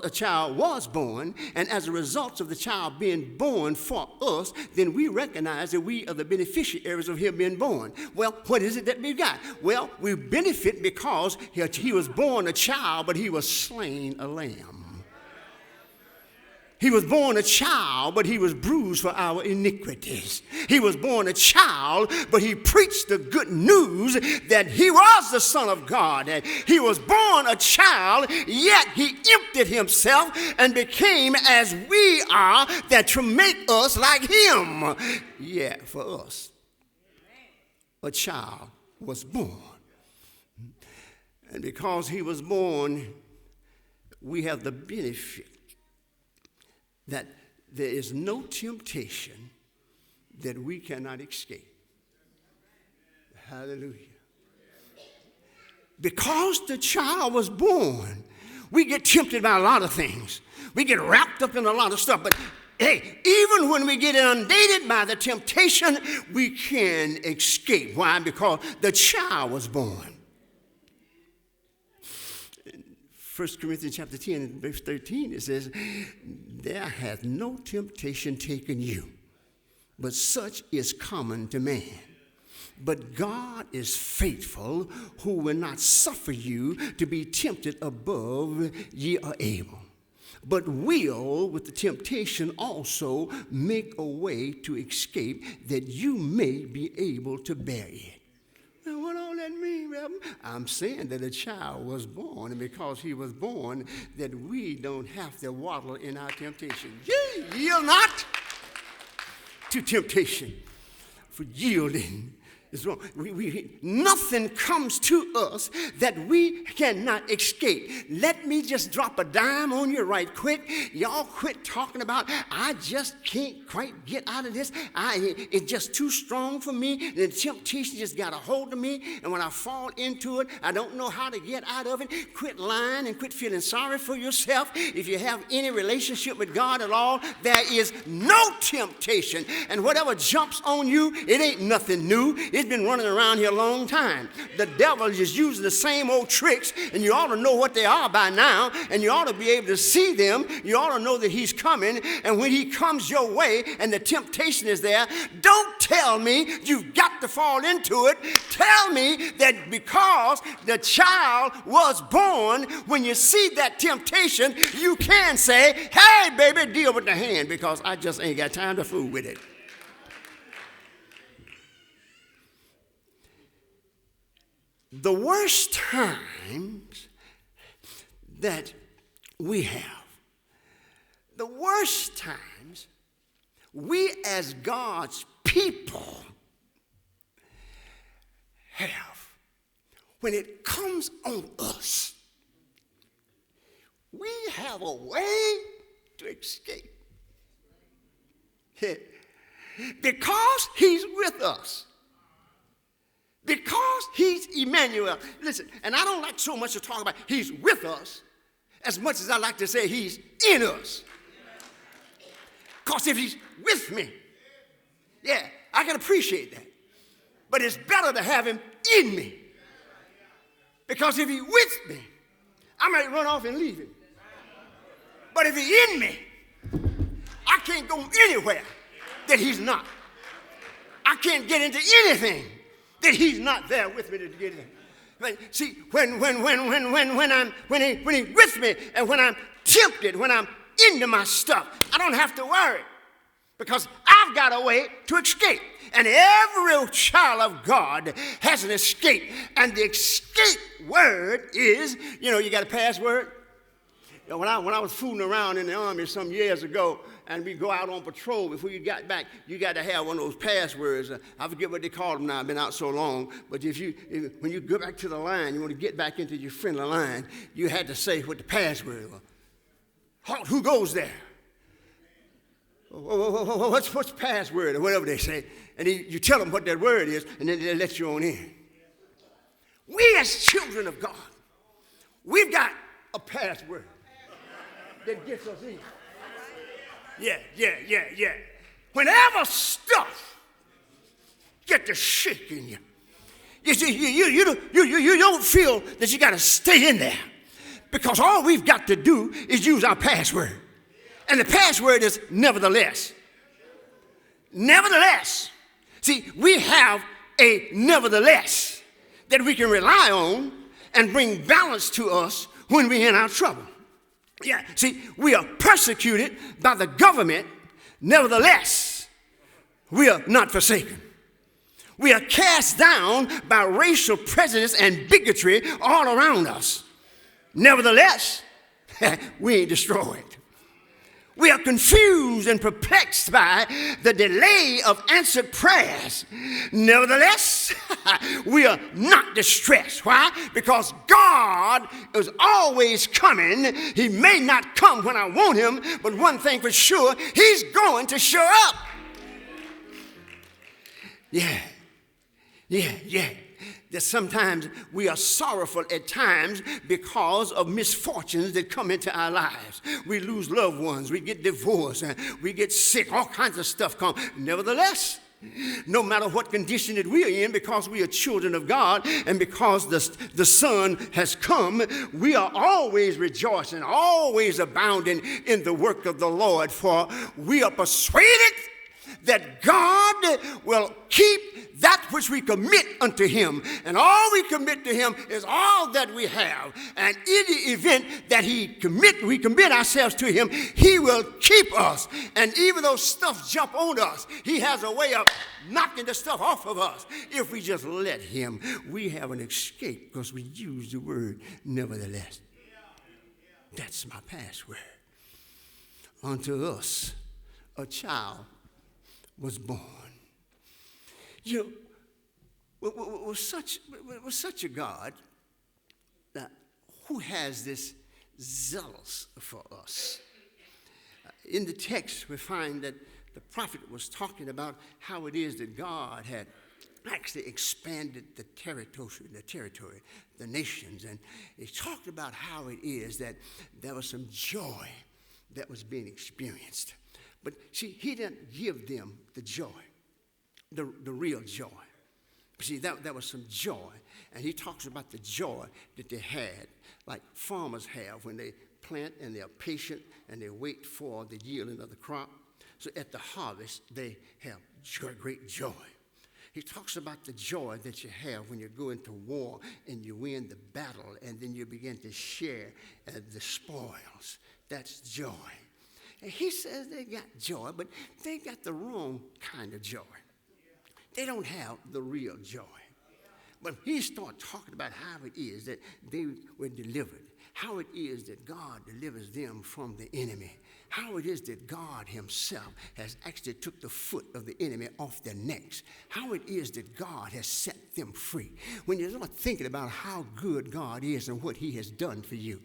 a child was born, and as a result of the child being born for us, then we recognize that we are the beneficiaries of him being born. Well, what is it that we got? Well, we benefit because he was born a child, but he was slain a lamb. He was born a child, but he was bruised for our iniquities. He was born a child, but he preached the good news that he was the Son of God. And he was born a child, yet he emptied himself and became as we are, that to make us like him. Yeah, for us, a child was born. And because he was born, we have the benefit that there is no temptation that we cannot escape. Hallelujah. Because the child was born, we get tempted by a lot of things. We get wrapped up in a lot of stuff. But hey, even when we get inundated by the temptation, we can escape. Why? Because the child was born. 1 Corinthians chapter 10 and verse 13, it says, there hath no temptation taken you, but such is common to man. But God is faithful, who will not suffer you to be tempted above ye are able, but will with the temptation also make a way to escape, that you may be able to bear it. Now, what all that mean, Reverend? I'm saying that a child was born, and because he was born, that we don't have to waddle in our temptation. Yield not to temptation, for yielding is wrong. Nothing comes to us that we cannot escape. Let me just drop a dime on you right quick. Y'all quit talking about, I just can't quite get out of this. It's just too strong for me. The temptation just got a hold of me. And when I fall into it, I don't know how to get out of it. Quit lying and quit feeling sorry for yourself. If you have any relationship with God at all, there is no temptation. And whatever jumps on you, it ain't nothing new. It's been running around here a long time. The devil is using the same old tricks, and you ought to know what they are by now, and you ought to be able to see them. You ought to know that he's coming, and when he comes your way and the temptation is there, don't tell me you've got to fall into it. Tell me that because the child was born, when you see that temptation, you can say, hey, baby, deal with the hand, because I just ain't got time to fool with it. The worst times that we have, the worst times we as God's people have, when it comes on us, we have a way to escape. Because he's with us. Because he's Emmanuel. Listen, and I don't like so much to talk about he's with us as much as I like to say he's in us. Because if he's with me, yeah, I can appreciate that. But it's better to have him in me. Because if he's with me, I might run off and leave him. But if he's in me, I can't go anywhere that he's not. I can't get into anything that he's not there with me to get in. But see, when he's with me, and when I'm tempted, when I'm into my stuff, I don't have to worry, because I've got a way to escape. And every child of God has an escape. And the escape word is, you got a password? When I was fooling around in the Army some years ago, and we go out on patrol, before you got back, you got to have one of those passwords. I forget what they call them now. I've been out so long. But when you go back to the line, you want to get back into your friendly line, you had to say what the password was. Halt, who goes there? What's the password, or whatever they say. And you tell them what that word is, and then they let you on in. We as children of God, we've got a password that gets us in. Yeah. Whenever stuff get to shaking you, you don't feel that you got to stay in there, Because all we've got to do is use our password. And the password is nevertheless. Nevertheless. See, we have a nevertheless that we can rely on and bring balance to us when we're in our trouble. Yeah, see, we are persecuted by the government. Nevertheless, we are not forsaken. We are cast down by racial prejudice and bigotry all around us. Nevertheless, we ain't destroyed. We are confused and perplexed by the delay of answered prayers. Nevertheless, we are not distressed. Why? Because God is always coming. He may not come when I want him, but one thing for sure, he's going to show up. Yeah. That sometimes we are sorrowful at times because of misfortunes that come into our lives. We lose loved ones, we get divorced, we get sick, all kinds of stuff come. Nevertheless, no matter what condition that we are in, because we are children of God and because the Son has come, we are always rejoicing, always abounding in the work of the Lord, for we are persuaded that God will keep that which we commit unto him. And all we commit to him is all that we have. And in the event that we commit ourselves to him, he will keep us. And even though stuff jump on us, he has a way of knocking the stuff off of us. If we just let him, we have an escape because we use the word nevertheless. That's my password. Unto us a child was born. You know, with such a God who has this zealous for us. In the text, we find that the prophet was talking about how it is that God had actually expanded the territory, the nations, and he talked about how it is that there was some joy that was being experienced. But see, he didn't give them the joy, the real joy. See, that was some joy. And he talks about the joy that they had, like farmers have when they plant and they're patient and they wait for the yielding of the crop. So at the harvest, they have great joy. He talks about the joy that you have when you go into war and you win the battle and then you begin to share the spoils. That's joy. And he says they got joy, but they got the wrong kind of joy. They don't have the real joy. But he started talking about how it is that they were delivered, how it is that God delivers them from the enemy, how it is that God himself has actually took the foot of the enemy off their necks, how it is that God has set them free. When you start thinking about how good God is and what he has done for you,